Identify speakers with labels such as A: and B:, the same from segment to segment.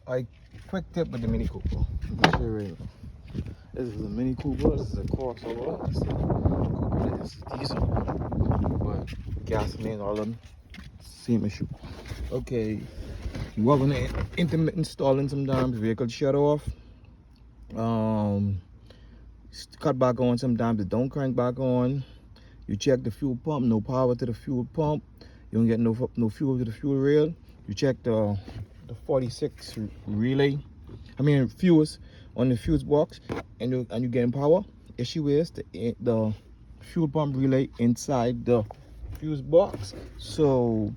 A: Alright, quick tip with the Mini Cooper. Let me show you right now. This is a Mini Cooper. This is a crossover. It's a Cooper that is diesel, but gasoline, all of them, same issue. Okay, you are gonna intermittent stalling sometimes. Vehicle shut off. Cut back on sometimes. It don't crank back on. You check the fuel pump. No power to the fuel pump. You don't get no fuel to the fuel rail. You check the 46 relay. Fuse on the fuse box, and you getting power. Issue is the fuel pump relay inside the fuse box. So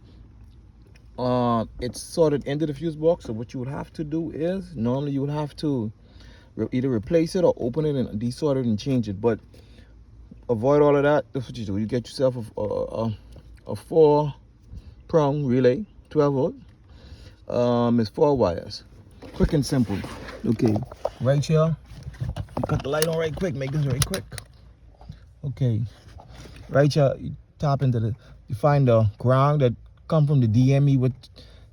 A: it's sorted into the fuse box. So what you would have to do is normally you would have to either replace it or open it and desort it and change it. But avoid all of that. That's what you do. You get yourself a 4-prong relay, 12 volt. It's 4 wires. Quick and simple. Okay, right here. You cut the light on right quick. Make this very quick. Okay, right here. You tap into you find the ground that come from the DME with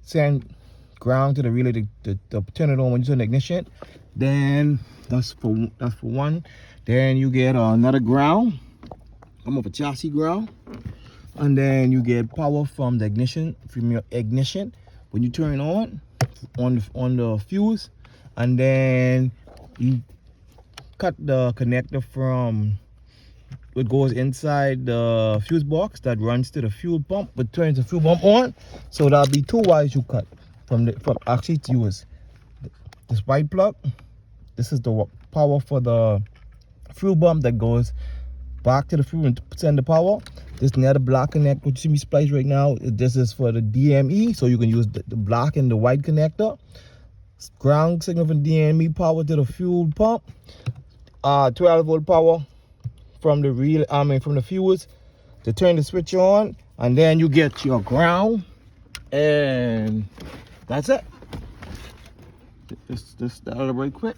A: send ground to the relay to turn it on when you turn the ignition. Then that's for one. Then you get another ground. I'm of a chassis ground, and then you get power from the ignition, from your ignition when you turn on the fuse, and then you cut the connector from what goes inside the fuse box that runs to the fuel pump, but turns the fuel pump on. So that'll be 2 wires you cut from actually to use this white plug. This is the power for the fuel pump that goes back to the fuel and send the power. This another black connector, which you see me splice right now. This is for the DME, so you can use the black and the white connector. Ground signal from DME, power to the fuel pump. 12 volt power from the from the fuse to turn the switch on, and then you get your ground, and that's it. Just that out right quick.